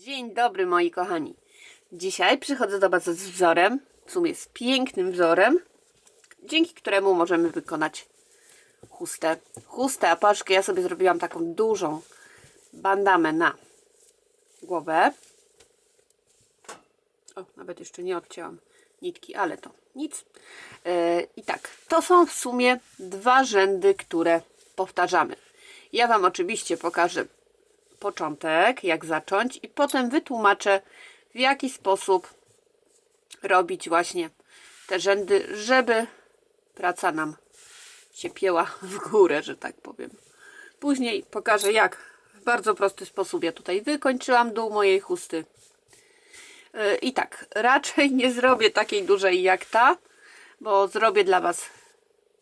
Dzień dobry moi kochani. Dzisiaj przychodzę do Was z wzorem, w sumie z pięknym wzorem, dzięki któremu możemy wykonać chustę. A paczkę ja sobie zrobiłam taką dużą bandamę na głowę. O, nawet jeszcze nie odcięłam nitki, ale to nic. I tak, to są w sumie dwa rzędy, które powtarzamy. Ja Wam oczywiście pokażę początek, jak zacząć i potem wytłumaczę, w jaki sposób robić właśnie te rzędy, żeby praca nam się pięła w górę, że tak powiem. Później pokażę, jak w bardzo prosty sposób ja tutaj wykończyłam dół mojej chusty. I tak, raczej nie zrobię takiej dużej jak ta, bo zrobię dla Was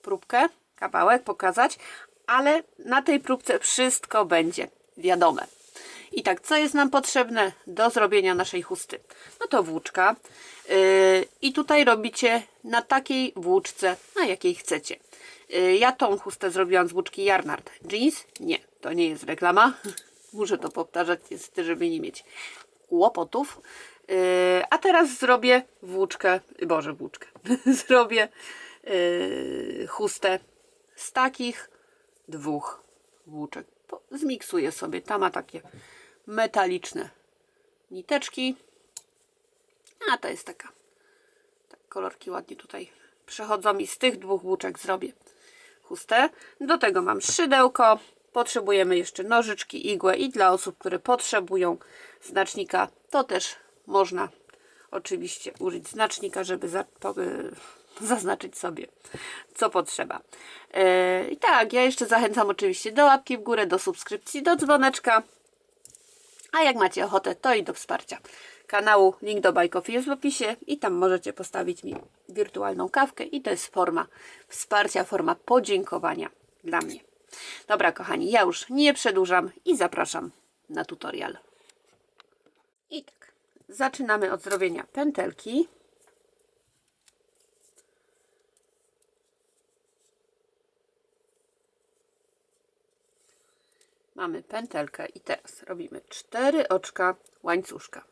próbkę, kawałek pokazać, ale na tej próbce wszystko będzie wiadome. I tak, co jest nam potrzebne do zrobienia naszej chusty? No to włóczka. I tutaj robicie na takiej włóczce, na jakiej chcecie. Ja tą chustę zrobiłam z włóczki Yarnard Jeans. Nie, to nie jest reklama. Muszę to powtarzać, niestety, żeby nie mieć kłopotów. A teraz zrobię włóczkę. Zrobię chustę z takich dwóch włóczek. Zmiksuję sobie. Ta ma takie metaliczne niteczki, a ta jest taka, tak kolorki ładnie tutaj przechodzą i z tych dwóch włóczek zrobię chustę. Do tego mam szydełko, potrzebujemy jeszcze nożyczki, igłę i dla osób, które potrzebują znacznika, to też można oczywiście użyć znacznika, żeby zaznaczyć sobie, co potrzeba. I tak, ja jeszcze zachęcam oczywiście do łapki w górę, do subskrypcji, do dzwoneczka. A jak macie ochotę, to i do wsparcia kanału. Link do Buy Coffee jest w opisie i tam możecie postawić mi wirtualną kawkę i to jest forma wsparcia, forma podziękowania dla mnie. Dobra kochani, ja już nie przedłużam i zapraszam na tutorial. I tak, zaczynamy od zrobienia pętelki. Mamy pętelkę i teraz robimy 4 oczka łańcuszka.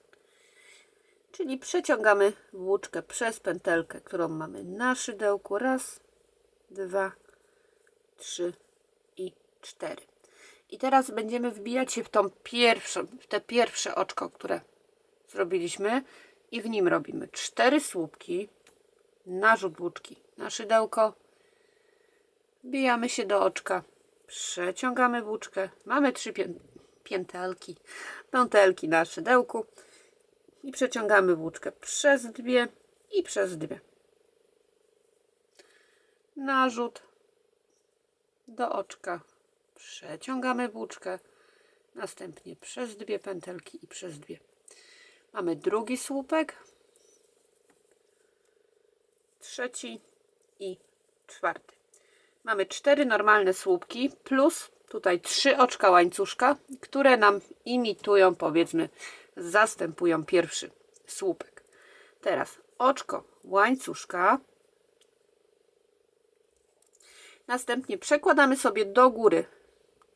Czyli przeciągamy włóczkę przez pętelkę, którą mamy na szydełku. Raz, 2, 3 i 4. I teraz będziemy wbijać się w te pierwsze oczko, które zrobiliśmy i w nim robimy 4 słupki, narzut włóczki na szydełko, wbijamy się do oczka, przeciągamy włóczkę, mamy 3 pętelki na szydełku i przeciągamy włóczkę przez 2 i przez 2. Narzut do oczka, przeciągamy włóczkę, następnie przez 2 pętelki i przez 2. Mamy drugi słupek, trzeci i czwarty. Mamy 4 normalne słupki plus tutaj 3 oczka łańcuszka, które nam imitują, powiedzmy, zastępują pierwszy słupek. Teraz oczko łańcuszka. Następnie przekładamy sobie do góry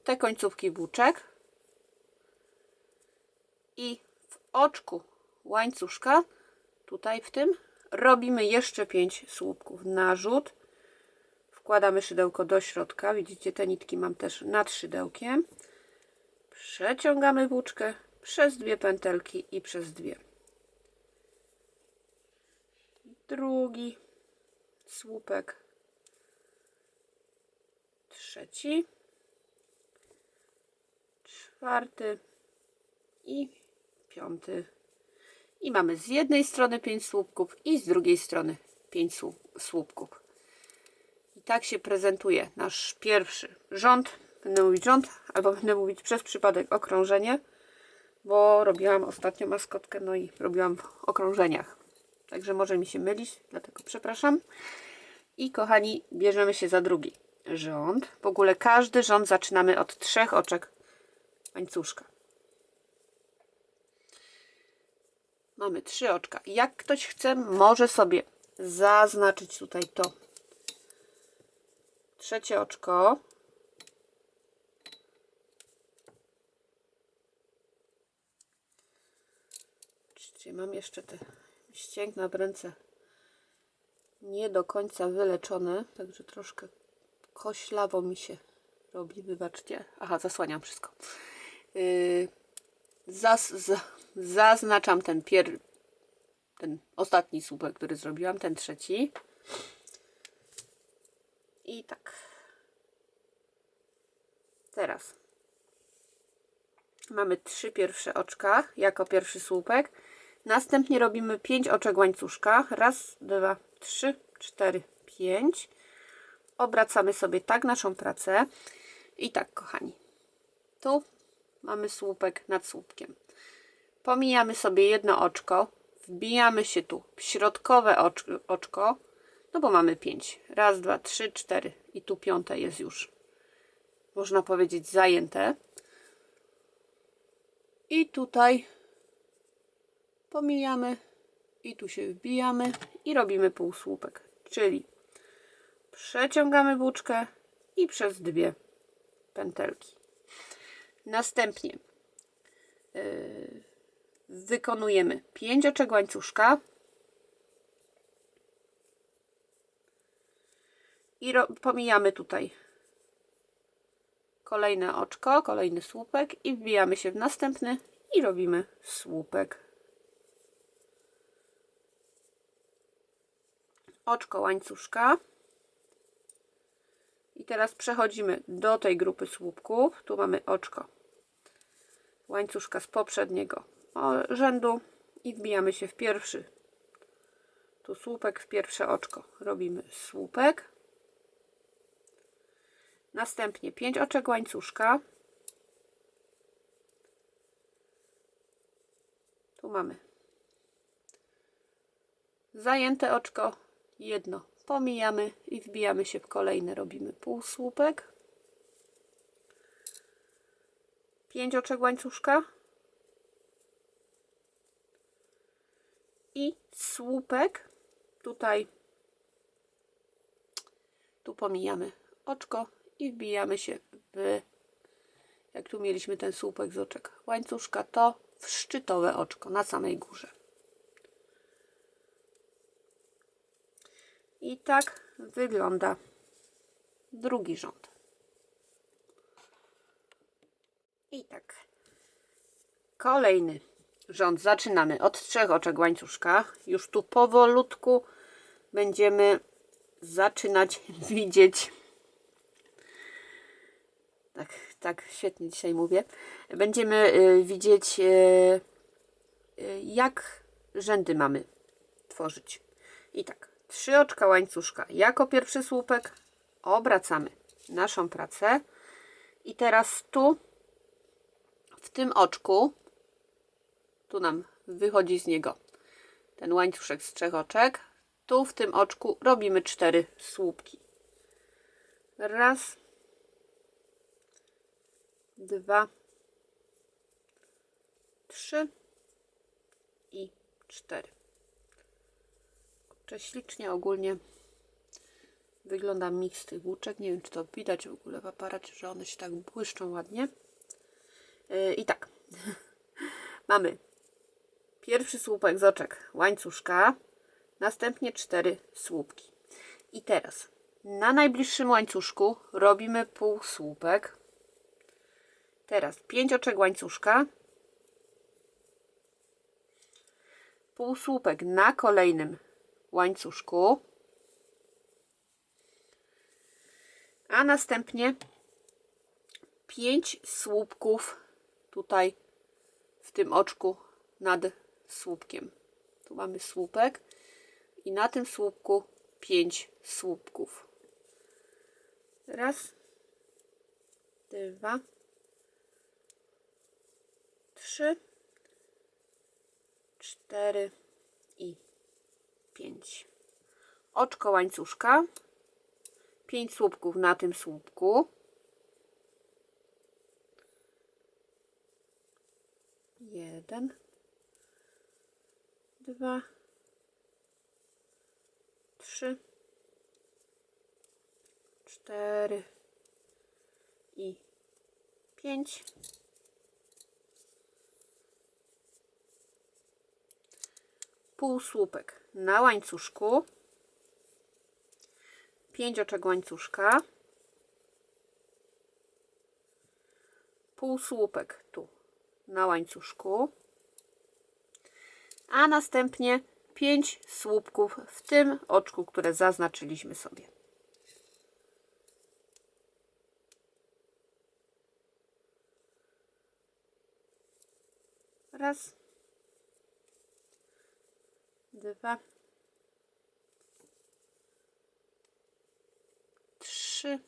te końcówki włóczek i w oczku łańcuszka, tutaj w tym, robimy jeszcze 5 słupków. Narzut. Wkładamy szydełko do środka. Widzicie, te nitki mam też nad szydełkiem. Przeciągamy włóczkę przez 2 pętelki i przez 2. Drugi słupek. Trzeci. Czwarty. I 5. I mamy z jednej strony 5 słupków i z drugiej strony 5 słupków. I tak się prezentuje nasz pierwszy rząd. Będę mówić rząd, albo będę mówić przez przypadek okrążenie, bo robiłam ostatnio maskotkę, no i robiłam w okrążeniach. Także może mi się mylić, dlatego przepraszam. I kochani, bierzemy się za drugi rząd. W ogóle każdy rząd zaczynamy od 3 oczek łańcuszka. Mamy 3 oczka. Jak ktoś chce, może sobie zaznaczyć tutaj to trzecie oczko. Zobaczcie, mam jeszcze te ścięgna w ręce nie do końca wyleczone, także troszkę koślawo mi się robi, wybaczcie. Aha, zasłaniam wszystko. Zaznaczam ten ostatni słupek, który zrobiłam, ten trzeci. I tak. Teraz mamy 3 pierwsze oczka jako pierwszy słupek. Następnie robimy 5 oczek łańcuszka. Raz, 2, 3, 4, 5. Obracamy sobie tak naszą pracę. I tak, kochani. Tu mamy słupek nad słupkiem. Pomijamy sobie jedno oczko. Wbijamy się tu w środkowe oczko. No bo mamy 5. Raz, 2, 3, 4. I tu 5 jest już, można powiedzieć, zajęte. I tutaj pomijamy i tu się wbijamy i robimy półsłupek, czyli przeciągamy włóczkę i przez 2 pętelki. Następnie wykonujemy 5 oczek łańcuszka i pomijamy tutaj kolejne oczko, kolejny słupek i wbijamy się w następny i robimy słupek. Oczko łańcuszka. I teraz przechodzimy do tej grupy słupków. Tu mamy oczko łańcuszka z poprzedniego rzędu i wbijamy się w pierwszy tu słupek, w pierwsze oczko. Robimy słupek. Następnie 5 oczek łańcuszka. Tu mamy zajęte oczko, jedno pomijamy i wbijamy się w kolejne. Robimy półsłupek. 5 oczek łańcuszka. I słupek. Tutaj tu pomijamy oczko i wbijamy się w, jak tu mieliśmy ten słupek z oczek łańcuszka, to w szczytowe oczko na samej górze. I tak wygląda drugi rząd. I tak. Kolejny rząd zaczynamy od 3 oczek łańcuszka. Już tu powolutku będziemy zaczynać widzieć. Tak, świetnie dzisiaj mówię. Będziemy widzieć, jak rzędy mamy tworzyć. I tak, 3 oczka łańcuszka jako pierwszy słupek. Obracamy naszą pracę. I teraz tu, w tym oczku, tu nam wychodzi z niego ten łańcuszek z 3 oczek. Tu w tym oczku robimy 4 słupki. Raz, 2, 3 i 4. Ślicznie ogólnie wygląda miks tych włóczek. Nie wiem, czy to widać w ogóle w aparacie, że one się tak błyszczą ładnie. I tak. Mamy pierwszy słupek z oczek łańcuszka, następnie 4 słupki. I teraz na najbliższym łańcuszku robimy półsłupek. Teraz 5 oczek łańcuszka, półsłupek na kolejnym łańcuszku, a następnie 5 słupków tutaj w tym oczku nad słupkiem. Tu mamy słupek i na tym słupku 5 słupków. Raz, 2, 3, 4 i 5. Oczko łańcuszka, 5 słupków na tym słupku. 1, 2, 3, 4 i 5. półsłupek na łańcuszku, 5 oczek łańcuszka, półsłupek tu na łańcuszku, a następnie 5 słupków w tym oczku, które zaznaczyliśmy sobie. Raz, dwa, trzy,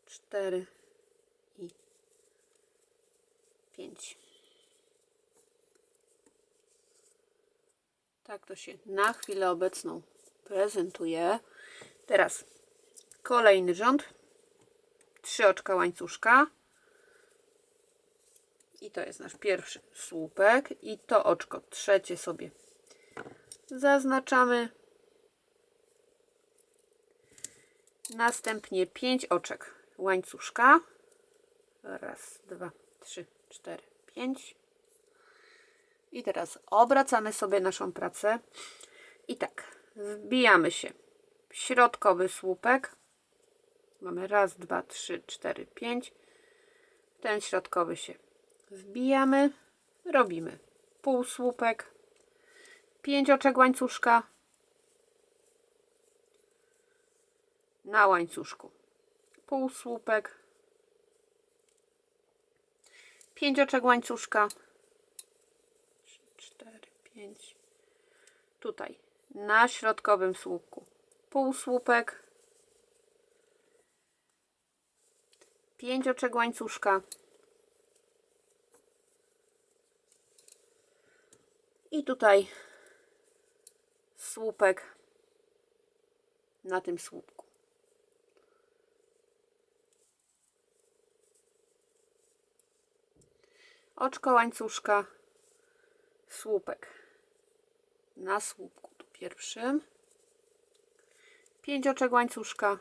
4 i 5. Tak to się na chwilę obecną prezentuje. Teraz kolejny rząd. 3 oczka łańcuszka. I to jest nasz pierwszy słupek. I to oczko trzecie sobie zaznaczamy. Następnie 5 oczek łańcuszka. Raz, dwa, 3, 4, 5. I teraz obracamy sobie naszą pracę. I tak, wbijamy się w środkowy słupek. Mamy raz, dwa, 3, 4, 5. Ten środkowy się wbijamy. Robimy półsłupek. 5 oczek łańcuszka. Na łańcuszku półsłupek, 5 oczek łańcuszka, 3, 4, 5, tutaj na środkowym słupku półsłupek, 5 oczek łańcuszka i tutaj słupek na tym słupku. Oczko łańcuszka, słupek na słupku tu pierwszym, 5 oczek łańcuszka,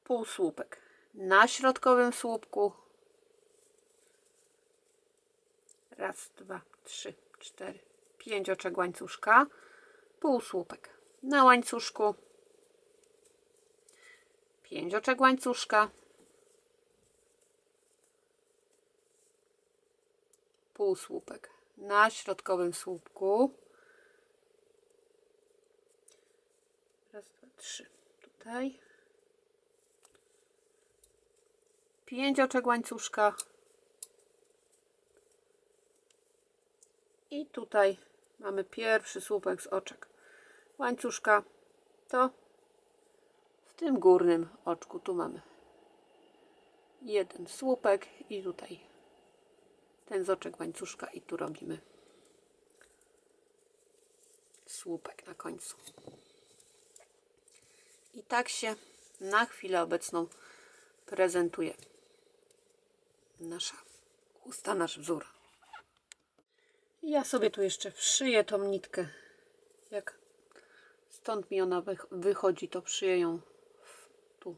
półsłupek na środkowym słupku, raz, dwa, 3, 4, 5 oczek łańcuszka, półsłupek na łańcuszku, 5 oczek łańcuszka, półsłupek na środkowym słupku, raz, dwa, 3, tutaj, 5 oczek łańcuszka i tutaj mamy pierwszy słupek z oczek łańcuszka. To w tym górnym oczku tu mamy jeden słupek i tutaj ten z oczek łańcuszka i tu robimy słupek na końcu. I tak się na chwilę obecną prezentuje nasza chusta, nasz wzór. Ja sobie tu jeszcze wszyję tą nitkę. Jak stąd mi ona wychodzi, to wszyję ją tu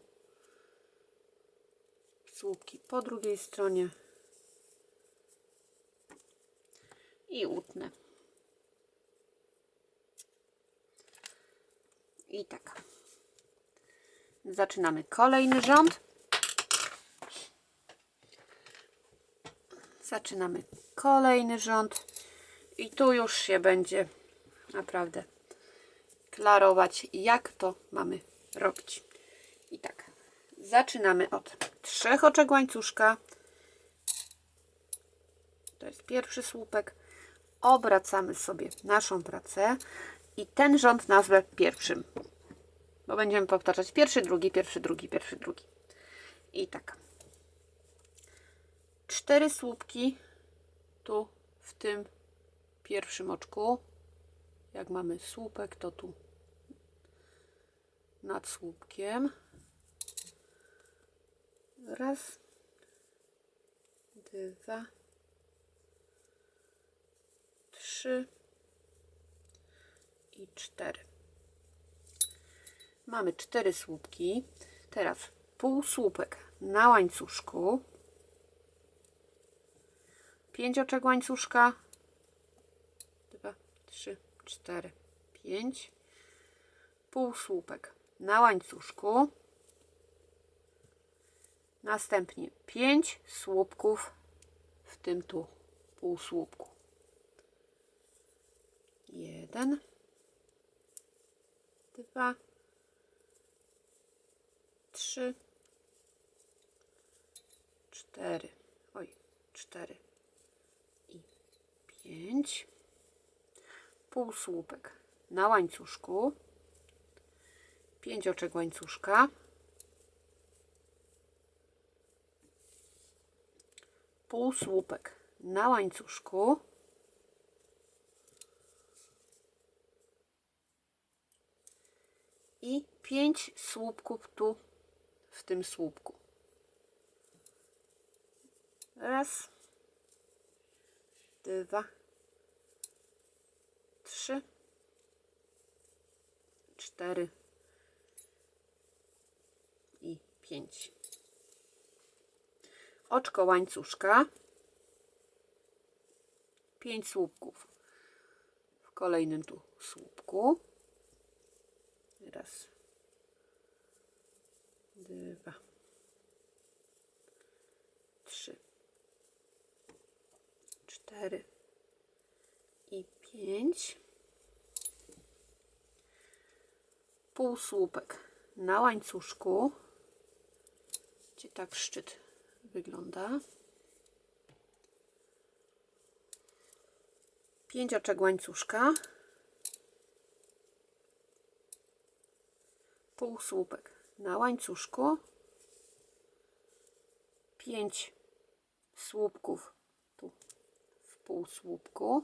w słupki po drugiej stronie i utnę. I tak. Zaczynamy kolejny rząd. Zaczynamy kolejny rząd. I tu już się będzie naprawdę klarować, jak to mamy robić. I tak, zaczynamy od 3 oczek łańcuszka. To jest pierwszy słupek. Obracamy sobie naszą pracę i ten rząd nazwę pierwszym, bo będziemy powtarzać pierwszy, drugi, pierwszy, drugi, pierwszy, drugi. I tak. 4 słupki tu w tym pierwszym oczku. Jak mamy słupek, to tu nad słupkiem. Raz, dwa, 3 i 4. Mamy 4 słupki. Teraz półsłupek na łańcuszku, 5 oczek łańcuszka, 2, 3, 4, 5, półsłupek na łańcuszku, następnie 5 słupków w tym tu półsłupku. 1, 2, 3, 4, 4 i 5, półsłupek na łańcuszku, 5 oczek łańcuszka, półsłupek na łańcuszku, i 5 słupków tu w tym słupku. Raz, 2, 3, 4 i 5. Oczko łańcuszka, 5 słupków w kolejnym tu słupku. Raz, 2, 3, 4 i 5. Półsłupek na łańcuszku, gdzie tak szczyt wygląda. 5 oczek łańcuszka, półsłupek na łańcuszku, 5 słupków tu w półsłupku.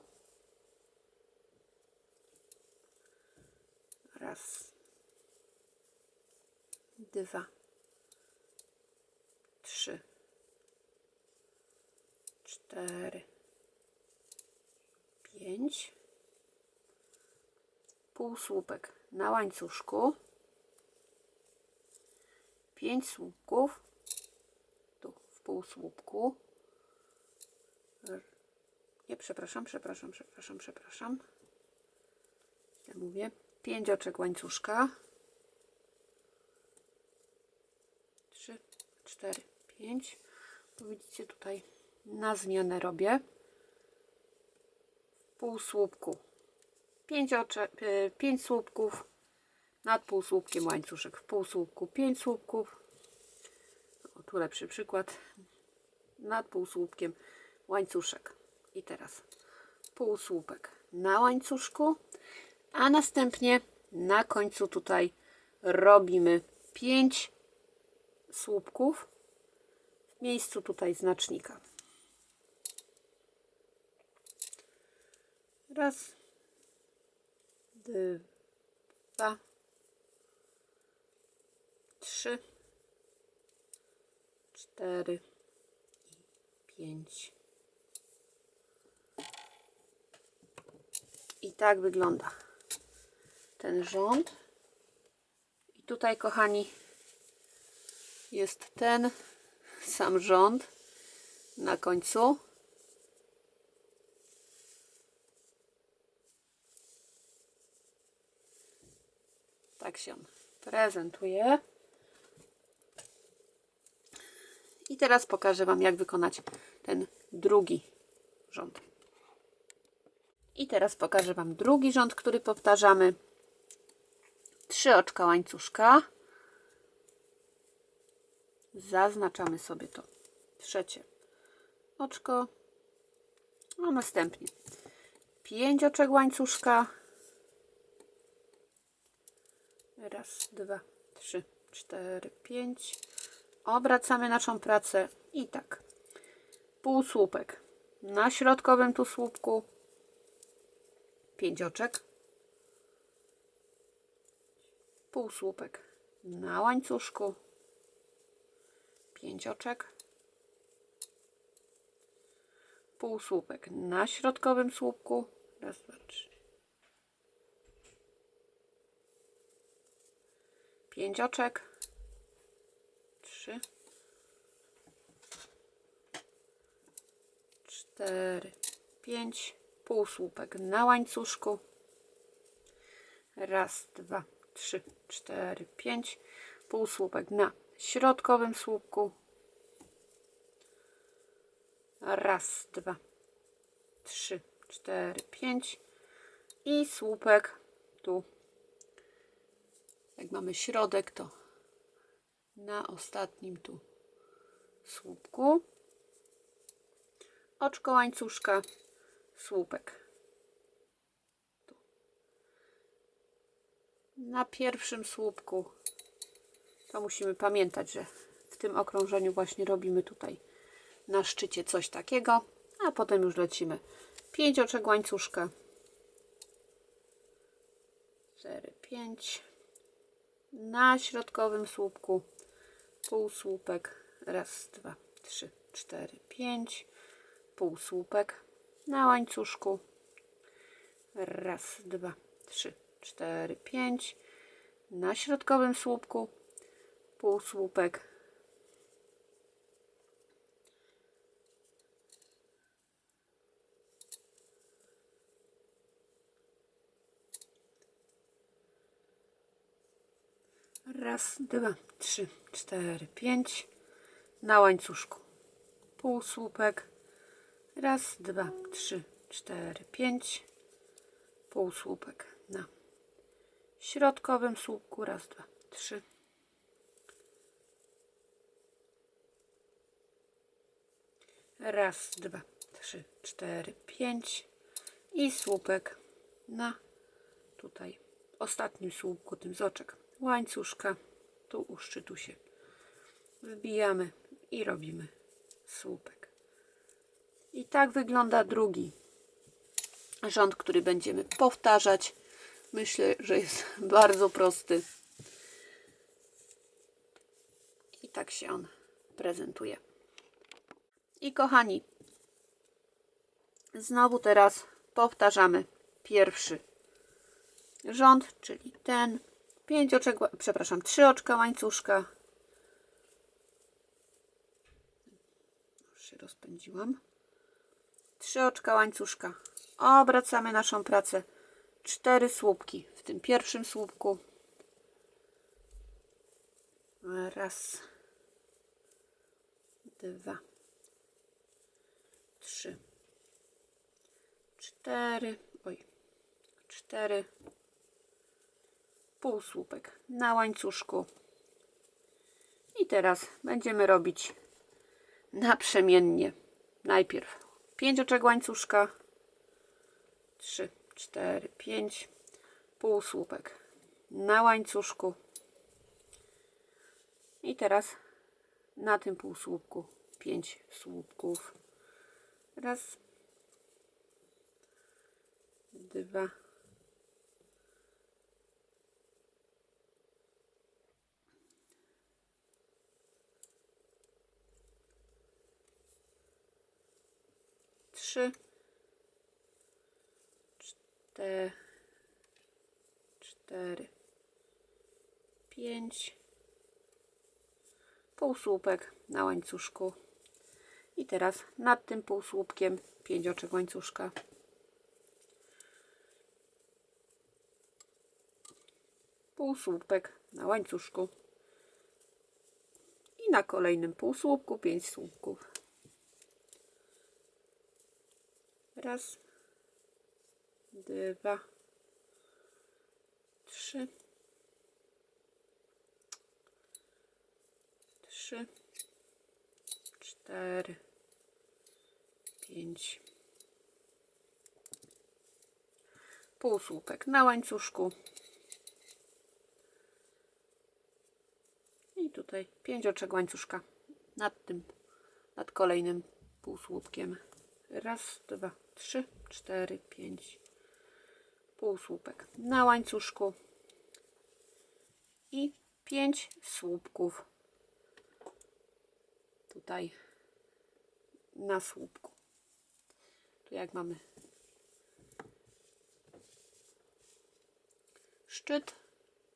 Raz, 2, 3, 4, 5. Półsłupek na łańcuszku, 5 słupków tu w półsłupku. Nie, przepraszam. Ja mówię 5 oczek łańcuszka, 3, 4, 5. Widzicie, tutaj na zmianę robię w półsłupku 5 słupków, nad półsłupkiem łańcuszek, w półsłupku 5 słupków. O, tu lepszy przykład. Nad półsłupkiem łańcuszek. I teraz półsłupek na łańcuszku, a następnie na końcu tutaj robimy 5 słupków w miejscu tutaj znacznika. Raz, 2, 3, 4 i 5. I tak wygląda ten rząd. I tutaj, kochani, jest ten sam rząd na końcu. Tak się on prezentuje. I teraz pokażę Wam, jak wykonać ten drugi rząd. I teraz pokażę Wam drugi rząd, który powtarzamy. 3 oczka łańcuszka. Zaznaczamy sobie to trzecie oczko. A następnie 5 oczek łańcuszka. Raz, 2, 3, 4, 5. Obracamy naszą pracę i tak. Półsłupek na środkowym tu słupku. 5 oczek. Półsłupek na łańcuszku. 5 oczek. Półsłupek na środkowym słupku. Raz, 2, 3. 5 oczek. 3, 4, 5, półsłupek na łańcuszku. Raz, 2, 3, 4, 5, półsłupek na środkowym słupku. Raz, 2, 3, 4, 5 i słupek tu. Jak mamy środek, to na ostatnim tu słupku. Oczko łańcuszka, słupek. Tu. Na pierwszym słupku to musimy pamiętać, że w tym okrążeniu właśnie robimy tutaj na szczycie coś takiego, a potem już lecimy 5 oczek łańcuszka. 4, 5 na środkowym słupku, półsłupek, raz, 2, 3, 4, 5, półsłupek na łańcuszku, raz, 2, 3, 4, 5 na środkowym słupku, półsłupek, raz, 2, 3, 4, 5 na łańcuszku, półsłupek, raz, 2, 3, 4, 5, półsłupek na środkowym słupku, raz, 2, 3, raz, 2, 3, 4, 5 i słupek na tutaj ostatnim słupku, tym z oczek łańcuszka. Tu u szczytu się wbijamy i robimy słupek. I tak wygląda drugi rząd, który będziemy powtarzać. Myślę, że jest bardzo prosty. I tak się on prezentuje. I kochani, znowu teraz powtarzamy pierwszy rząd, czyli ten. 5 oczek, przepraszam, 3 oczka łańcuszka. Już się rozpędziłam. 3 oczka łańcuszka. Obracamy naszą pracę. 4 słupki w tym pierwszym słupku. Raz, 2, 3, 4. Oj, 4. Półsłupek na łańcuszku. I teraz będziemy robić naprzemiennie. Najpierw 5 oczek łańcuszka, 3, 4, 5, półsłupek na łańcuszku. I teraz na tym półsłupku 5 słupków. Raz, 2, 3, 4, 5, półsłupek na łańcuszku. I teraz nad tym półsłupkiem 5 oczek łańcuszka. Półsłupek na łańcuszku. I na kolejnym półsłupku 5 słupków. Raz, 2, 3, 4, 5. Półsłupek na łańcuszku. I tutaj 5 oczek łańcuszka nad kolejnym półsłupkiem. Raz, 2, 3, 4, 5. Półsłupek na łańcuszku. I 5 słupków tutaj na słupku. Tu jak mamy szczyt,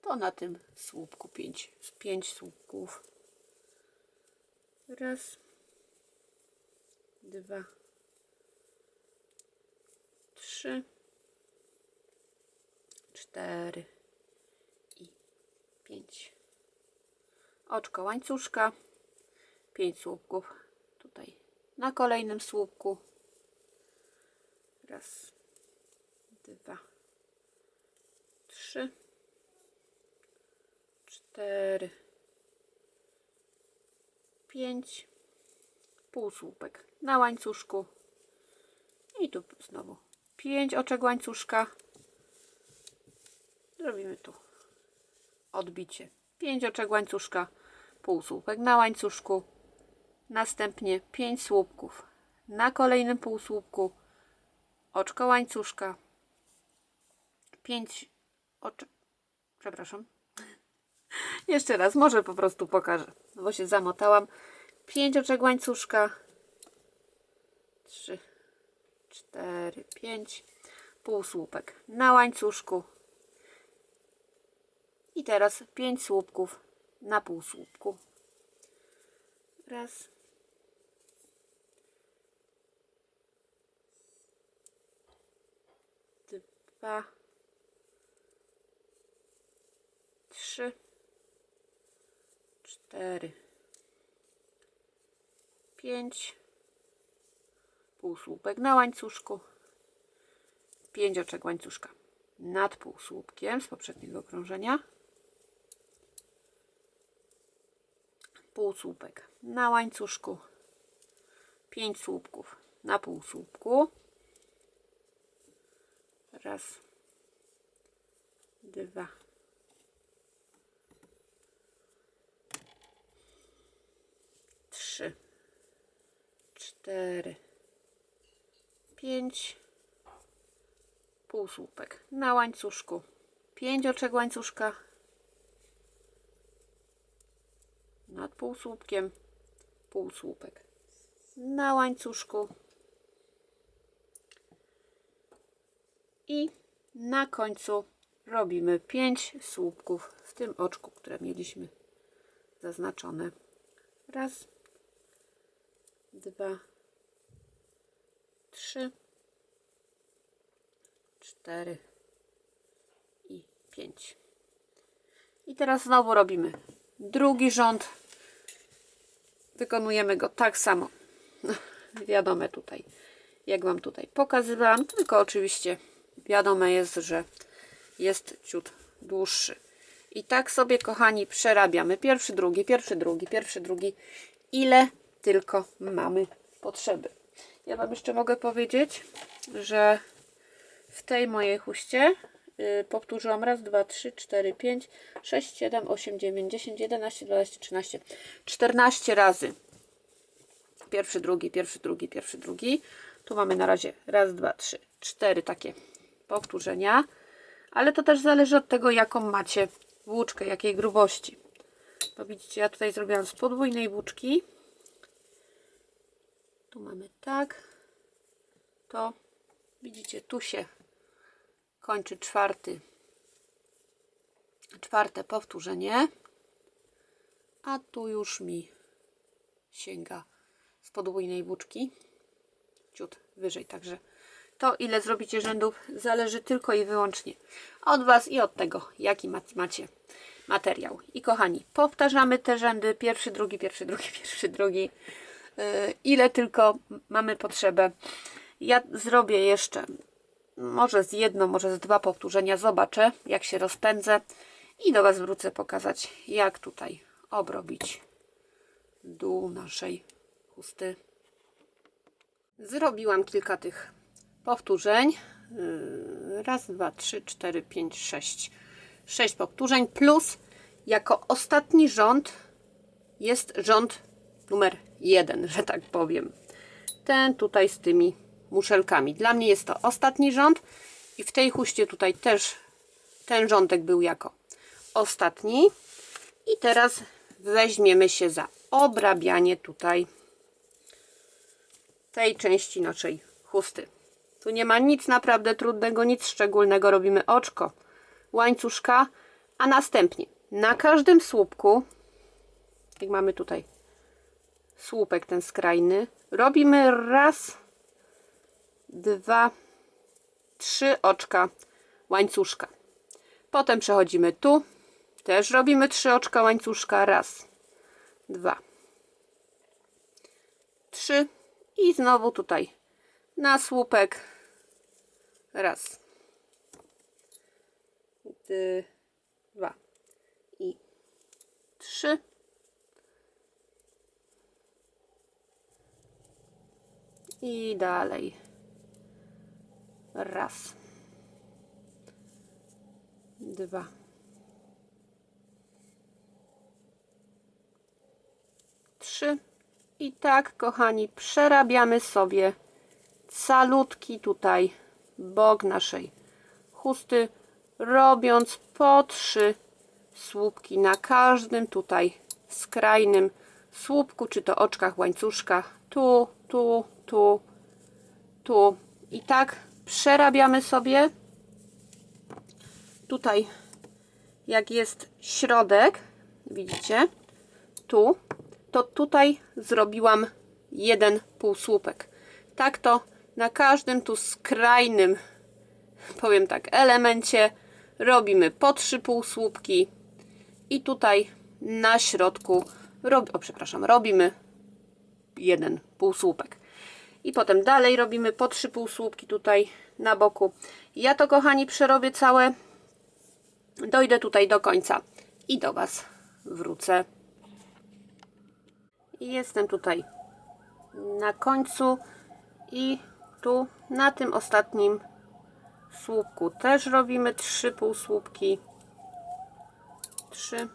to na tym słupku 5 słupków. Raz, 2, 3, 4 i 5. Oczko łańcuszka, 5 słupków tutaj na kolejnym słupku. Raz, 2, 3, 4, 5, półsłupek na łańcuszku i tu znowu 5 oczek łańcuszka. Zrobimy tu odbicie, 5 oczek łańcuszka, półsłupek na łańcuszku, następnie 5 słupków na kolejnym półsłupku, oczko łańcuszka, 5 oczek, przepraszam, jeszcze raz, może po prostu pokażę, bo się zamotałam. 5 oczek łańcuszka, 3, 4, 5, półsłupek na łańcuszku i teraz 5 słupków na półsłupku. Raz, dwa, 3, 4, 5, półsłupek na łańcuszku, 5 oczek łańcuszka nad półsłupkiem z poprzedniego krążenia, półsłupek na łańcuszku, 5 słupków na półsłupku, raz, 2, 3, 4, 5, półsłupek na łańcuszku, 5 oczek łańcuszka nad półsłupkiem, półsłupek na łańcuszku i na końcu robimy 5 słupków w tym oczku, które mieliśmy zaznaczone. Raz, 2, 3, 4 i 5. I teraz znowu robimy drugi rząd. Wykonujemy go tak samo. Wiadome tutaj, jak Wam tutaj pokazywałam, tylko oczywiście wiadome jest, że jest ciut dłuższy. I tak sobie, kochani, przerabiamy pierwszy, drugi, pierwszy, drugi, pierwszy, drugi, ile tylko mamy potrzeby. Ja Wam jeszcze mogę powiedzieć, że w tej mojej chuście powtórzyłam raz, 2, 3, 4, 5, 6, 7, 8, 9, 10, 11, 12, 13, 14 razy. Pierwszy, drugi, pierwszy, drugi, pierwszy, drugi. Tu mamy na razie raz, 2, 3, 4 takie powtórzenia. Ale to też zależy od tego, jaką macie włóczkę, jakiej grubości. Bo widzicie, ja tutaj zrobiłam z podwójnej włóczki. Tu mamy tak. To widzicie, tu się kończy czwarte powtórzenie. A tu już mi sięga z podwójnej włóczki ciut wyżej. Także to, ile zrobicie rzędów, zależy tylko i wyłącznie od Was i od tego, jaki macie materiał. I kochani, powtarzamy te rzędy. Pierwszy, drugi, pierwszy, drugi, pierwszy, drugi. Ile tylko mamy potrzebę. Ja zrobię jeszcze może z jedno, może z 2 powtórzenia. Zobaczę, jak się rozpędzę i do Was wrócę pokazać, jak tutaj obrobić dół naszej chusty. Zrobiłam kilka tych powtórzeń. Raz, 2, 3, 4, 5, 6. 6 powtórzeń plus jako ostatni rząd jest rząd numer 1, że tak powiem. Ten tutaj z tymi muszelkami. Dla mnie jest to ostatni rząd i w tej chuście tutaj też ten rządek był jako ostatni. I teraz weźmiemy się za obrabianie tutaj tej części naszej chusty. Tu nie ma nic naprawdę trudnego, nic szczególnego. Robimy oczko łańcuszka, a następnie na każdym słupku, jak mamy tutaj słupek ten skrajny, robimy raz, 2, 3 oczka łańcuszka. Potem przechodzimy tu, też robimy 3 oczka łańcuszka, raz, 2, 3 i znowu tutaj na słupek, raz, 2 i 3. I dalej. Raz. 2. 3. I tak, kochani, przerabiamy sobie calutki tutaj bok naszej chusty, robiąc po 3 słupki na każdym tutaj skrajnym słupku, czy to oczkach łańcuszka, tu, tu, tu, tu. I tak przerabiamy sobie tutaj, jak jest środek, widzicie, tu, to tutaj zrobiłam jeden półsłupek. Tak to na każdym tu skrajnym, powiem tak, elemencie robimy po 3 półsłupki i tutaj na środku robimy jeden półsłupek. I potem dalej robimy po 3 półsłupki tutaj na boku. Ja to, kochani, przerobię całe, dojdę tutaj do końca i do Was wrócę. I jestem tutaj na końcu i tu na tym ostatnim słupku też robimy 3 półsłupki, 3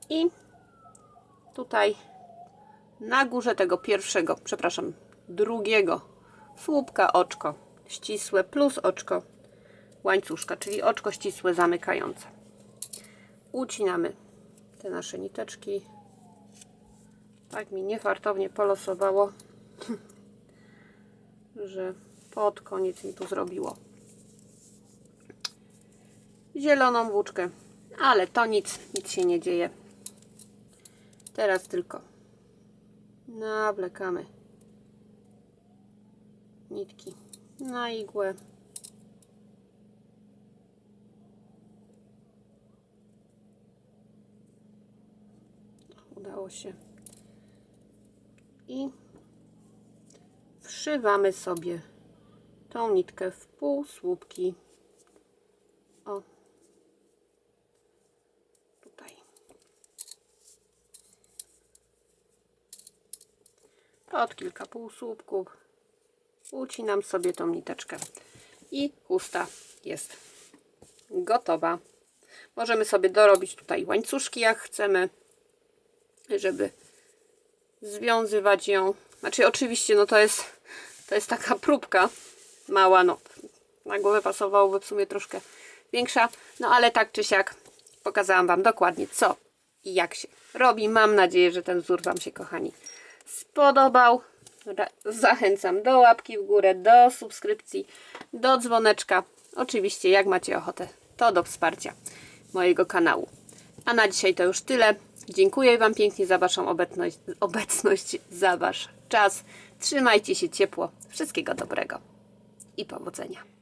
i tutaj na górze tego pierwszego, przepraszam, drugiego słupka oczko ścisłe plus oczko łańcuszka, czyli oczko ścisłe zamykające. Ucinamy te nasze niteczki. Tak mi niefartownie polosowało, że pod koniec mi tu zrobiło zieloną włóczkę, ale to nic się nie dzieje. Teraz tylko nawlekamy nitki na igłę. Udało się. I wszywamy sobie tą nitkę w półsłupki. O, tutaj. Pod kilka półsłupków ucinam sobie tą niteczkę i chusta jest gotowa. Możemy sobie dorobić tutaj łańcuszki, jak chcemy, żeby związywać ją. Znaczy, oczywiście, no to jest taka próbka mała, no na głowę pasowałoby w sumie troszkę większa, no ale tak czy siak pokazałam Wam dokładnie, co i jak się robi. Mam nadzieję, że ten wzór Wam się, kochani, spodobał. Zachęcam do łapki w górę, do subskrypcji, do dzwoneczka. Oczywiście, jak macie ochotę, to do wsparcia mojego kanału. A na dzisiaj to już tyle. Dziękuję Wam pięknie za Waszą obecność, za Wasz czas. Trzymajcie się ciepło. Wszystkiego dobrego i powodzenia.